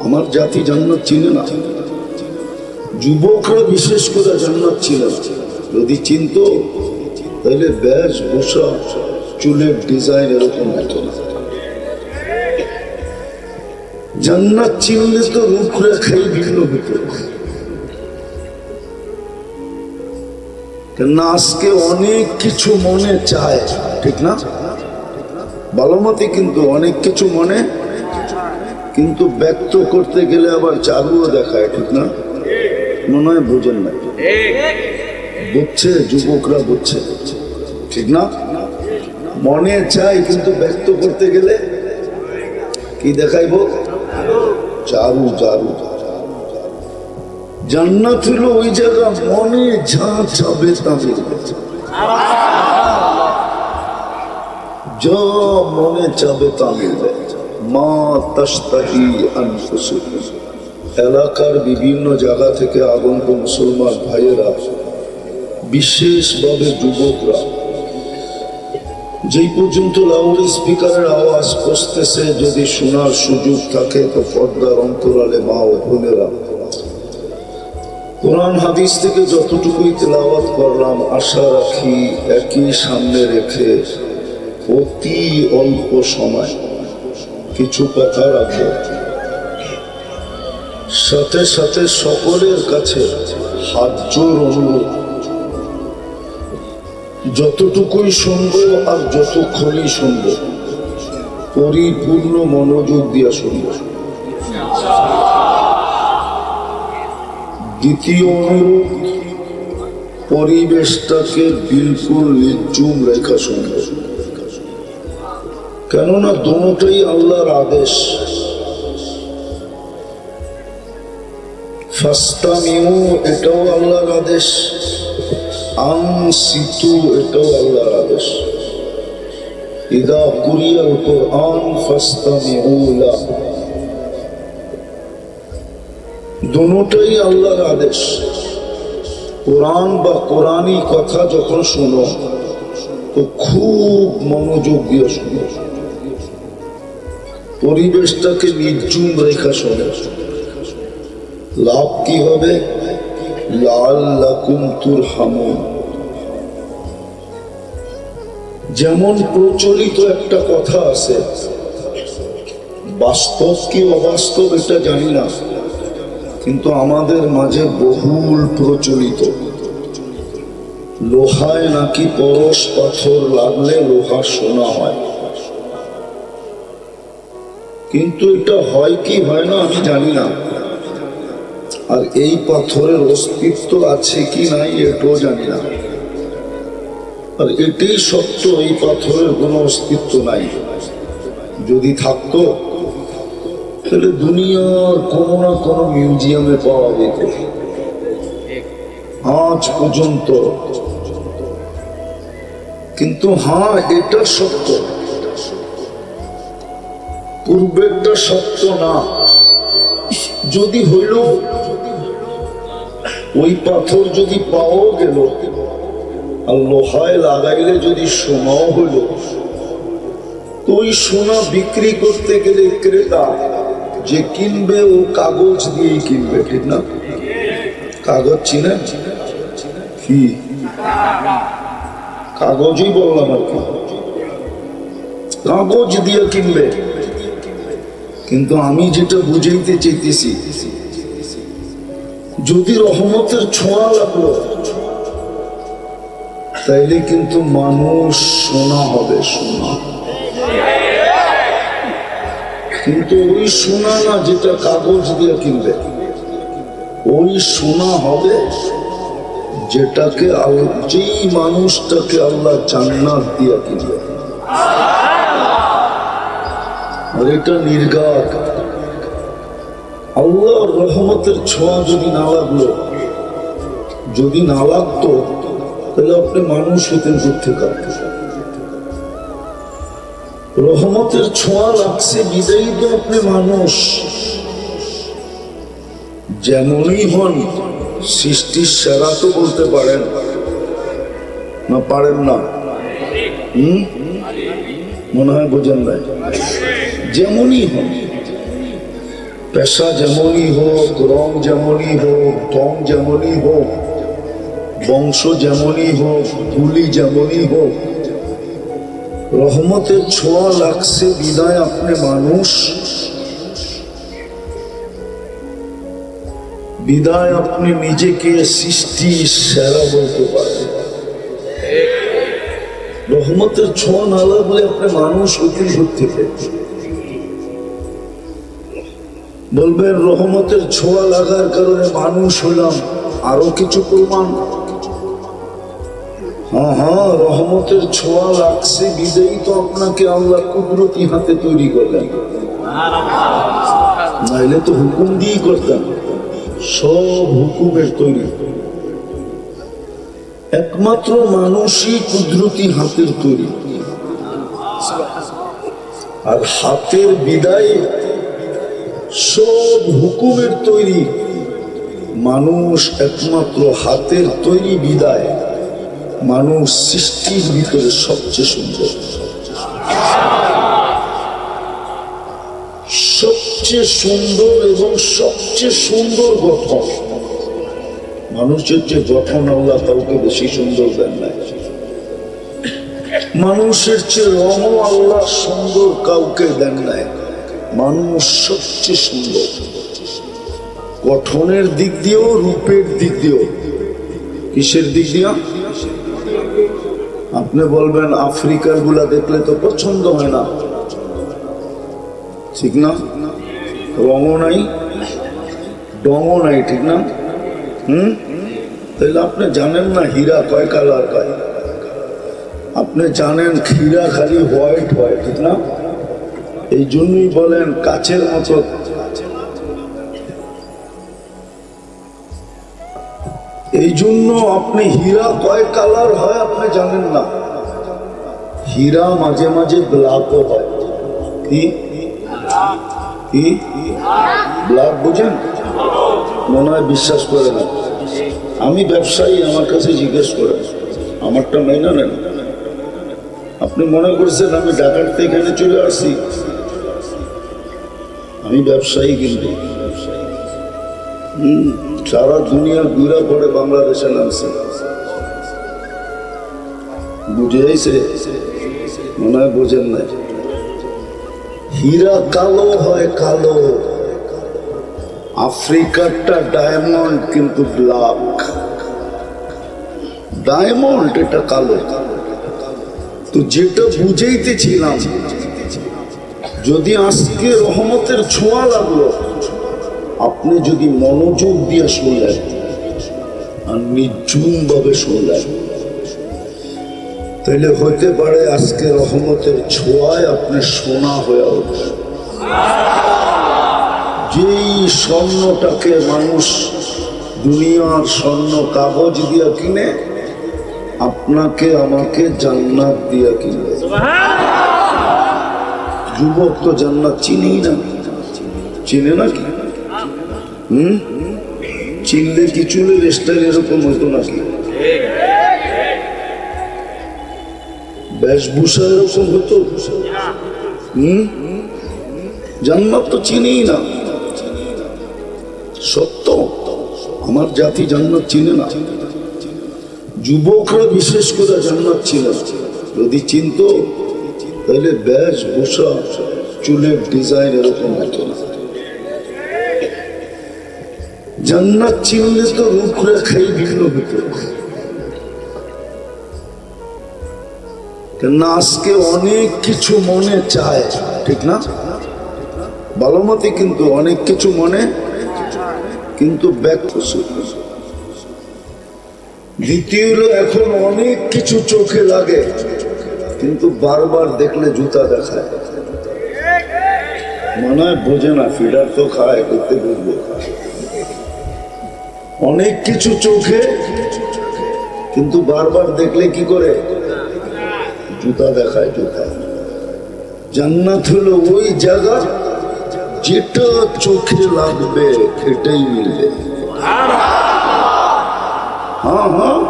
আমার জাতি জান্নাত চিনে না, যুবকরা বিশেষ করে জান্নাত চিনে না। যদি চিনত তাহলে ব্যাস ভূষা চুলের ডিজাইন এরকম হতো না। জান্নাত চিনলে তো রূপরেখাই ভিন্ন হতো। কেননা আজকে অনেক কিছু মনে চায়, ঠিক না? ভালোমতি কিন্তু অনেক কিছু মনে, কিন্তু ব্যক্ত করতে গেলে আবার চালুও দেখায়, ঠিক না? মনে হয় বোঝেন না, বুঝছে যুবকরা, বুঝছে, ঠিক না? মনে চাই কিন্তু ব্যক্ত করতে গেলে কি দেখাইব? চারু চারু। জান্নাত হলো ওই জায়গা মনে যা চাবে তা মিলবে, যা মনে চাবে তা মিলবে। মা তাশতাহি আনফুসুকুম। এলাকার বিভিন্ন জায়গা থেকে আগন্ত মুসলমান ভাইয়েরা, বিশেষভাবে যুবকরা, যেই পর্যন্ত লাউড স্পিকারের আওয়াজ পৌঁছতেছে, যদি শোনার সুযোগ থাকে তো পর্দার অন্তরালে মা ও বোনেরা, কোরআন হাদিস থেকে যতটুকুই তেলাওয়াত করলাম, আশা রাখি একই সামনে রেখে অতি অল্প সময় কিছু কথা রাখবো। সাথে সাথে সকলের কাছে হাত জোর অনুরোধ, যতটুকুই শুনবো আর যতক্ষণই শুনবো পরিপূর্ণ মনোযোগ দিয়ে শুনবো। দ্বিতীয় অনুরোধ, পরিবেশটাকে বিলকুল নির্জুম রেখা শুনবো, কেননা দুটোই আল্লাহর আদেশ। ফাস্তামিউ এটাও আল্লাহর আদেশ, আনসিতু এটাও আল্লাহর আদেশ। ইদা কুরিয়াল কুরআন ফাস্তামিউ লাহু, দুটোই আল্লাহর আদেশ। কোরআন বা কোরআনী কথা যখন শোনো তো খুব মনোযোগ দিয়ে শোনো, পরিবেশটাকে নির্জুম রেখা শোনো। লাভ কি হবে? লাআল্লাকুম তুরহামুন। যেমন প্রচলিত একটা কথা আছে, বাস্তব কি অবাস্তব এটা জানি না, কিন্তু আমাদের মাঝে বহুল প্রচলিত, লোহায় নাকি পরশ পাথর লাগলে লোহা সোনা হয়। কিন্তু এটা হয় কি হয় না আমি জানি না, আর এই পাথরের অস্তিত্ব আছে কি নাই এটাও জানি না। আর এটাই সত্য, এই পাথরের কোনো অস্তিত্ব নাই। যদি থাকতো তাহলে দুনিয়ার কোনো না কোনো মিউজিয়ামে পাওয়া যেত। আজ পর্যন্ত কিন্তু হ্যাঁ, এটা সত্য, পূর্বেরটা সত্য না। যদি হইল ওই পাথর যদি পাওয়া গেল আর লোহায় লাগাইলে যদি সোনাও হইল, তো ওই সোনা বিক্রি করতে গেলে ক্রেতা যে কিনবে ও কাগজ দিয়েই কিনবে, ঠিক না? কাগজ চিনেন কি? কাগজই বললাম আর কি, কাগজ দিয়ে কিনবে। কিন্তু আমি যেটা বুঝাইতে চাইতেছি, যদি রহমতের ছোঁয়া লাগলো তাইলে কিন্তু মানুষ সোনা হবে, সোনা। কিন্তু ওই সোনা না যেটা কাগজ দিয়ে কিনবে, ওই সোনা হবে যেটাকে যেই মানুষটাকে আল্লাহ জান্নাত দিয়ে কিনবে। আর এটা নির্ঘাত আল্লাহর রহমতের ছোঁয়া যদি না লাগলো, যদি না লাগতো তাহলে আপনি মানুষ হতেন কোথেকে? রহমতের ছোঁয়া লাগছে বিদায়ী তো আপনি মানুষ। যেমনই হন, সৃষ্টির সেরা তো বলতে পারেন না, পারেন না? মনে হয় বোঝেন নাই। যেমনই হন, পেশা যেমনই হোক, রং যেমনই হোক, ঢং যেমনই হোক, বংশ যেমনই হোক, গুলি যেমনই হোক, রহমতের ছোঁয়া লাগছে বিদায় আপনি মানুষ, বিদায় আপনি নিজেকে সৃষ্টি সেরা বলতে পারেন। রহমতের ছোঁয়া না লাগলে আপনি মানুষ অতি থেকে বলবেন রহমতের ছোঁয়া লাগার কারণে মানুষ হলাম, আরো কিছু প্রমাণ। হ্যাঁ, রহমতের ছোঁয়া লাগছে বিদায়ী তো আপনাকে আল্লাহ কুদরতি হাতে তৈরি করলেন, নাইলে তো হুকুম দিয়েই করতেন। সব হুকুমের তৈরি, একমাত্র মানুষই কুদরতি হাতের তৈরি। আর হাতের বিদায় সব হুকুমের তৈরি, মানুষ একমাত্র হাতের তৈরি বিদায় মানুষ সৃষ্টির ভিতরে সবচেয়ে সুন্দর, সবচেয়ে সুন্দর এবং সবচেয়ে সুন্দর গঠন। মানুষের যে গঠন আল্লাহ কাউকে বেশি সুন্দর দেন নাই, মানুষের চেয়ে রঙও আল্লাহ সুন্দর কাউকে দেন নাই। মানুষ সবচেয়ে সুন্দর গঠনের দিক দিয়েও, রূপের দিক দিয়েও। কিসের দিক দিয়ে? আপনি বলবেন আফ্রিকার গুলা দেখলে তো পছন্দ হয় না, ঠিক না? রঙও নাই, ডঙও নাই, ঠিক না? তাহলে আপনি জানেন না হীরা কয় কালার পায়? আপনি জানেন হীরা খালি হোয়াইট হয়, ঠিক না? এই জন্যই বলেন কাচের মতো। এই জন্য আপনি হীরা কয় কালার হয় আপনি জানেন না। হীরা মাঝে মাঝে ব্ল্যাকও হয়। কি কি ব্ল্যাক বুঝেন? মনে হয় বিশ্বাস করে না। আমি ব্যবসায়ী, আমার কাছে জিজ্ঞেস করেন, আমারটা মেনে নেন। আপনি মনে করছেন আমি ঢাকার থেকে এখানে চলে আসছি? আমি ব্যবসায়ী, কিন্তু সারা দুনিয়া ঘুরা পড়ে বাংলাদেশে নামছে। বুঝে যাইছে? মনে হয় বোঝেন নাই। হীরা কালো হয়, কালো। আফ্রিকারটা ডায়মন্ড কিন্তু ব্ল্যাক। ডায়মন্ড এটা কালো। তো যেটা বুঝাইতেছিলাম, যদি আজকে রহমতের ছোঁয়া লাগলো, আপনি যদি মনোযোগ দিয়ে শুনলেন আর নির্ঝুম ভাবে শুনলেন, তাহলে হইতে পারে আজকে রহমতের ছোঁয়ায় আপনি সোনা হয়ে উঠবেন। যেই স্বর্ণটাকে মানুষ দুনিয়ার স্বর্ণ কাগজ দিয়া কিনে, আপনাকে আমাকে জান্নাত দিয়া কিনবে। যুবক তো জান্নাত চিনেই না, চিনে নাকি? চিনলে কি চুলের স্টাইল এরকম হতো নাকি? বেশভূষা এরকম হতো? জান্নাত তো চিনেই না। সত্য, আমার জাতি জান্নাত চিনে না। যুবকরা বিশেষ করে জান্নাত চিনে না। যদি চিনতো তাহলে বেশভূষা, চুলের ডিজাইন এরকম হতো না। জান্নাত চিনলে তো রূপরেখাই ভিন্ন হতো। কেননা আজকে অনেক কিছু মনে চায়, ঠিক না? ভালো মতে, কিন্তু অনেক কিছু মনে, কিন্তু ব্যক্ত। দ্বিতীয় হলো, এখন অনেক কিছু চোখে লাগে, কিন্তু বারবার দেখলে জুতা দেখায়। মনে হয় বোঝে না, ফিডার তো খায়, করতে বুঝবো। অনেক কিছু চোখে, কিন্তু বারবার দেখলে কি করে? জুতা দেখায়, জুতা। জান্নাত হলো ওই জায়গা যেটা চোখে লাগবে সেটাই মিলবে। হ্যাঁ হ্যাঁ,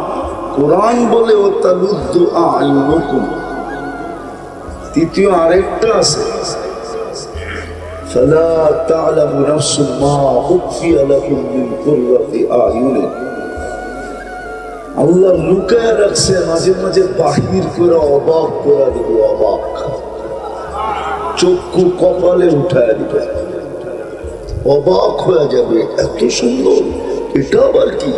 কোরআন বলে ও তালুদ্দু আ'ইনুকুম। তৃতীয় আরেকটা আছে, فلا تعلم نفس ما أخفي لهم من قرة أعين আল্লাহ লুকায় রাখছে, মাঝে মাঝে বাহির করে অবাক করে দিব, অবাক চক্ষু কপালে উঠায় দিবে, অবাক হয়ে যাবে, এত সুন্দর, এটা আবার কি?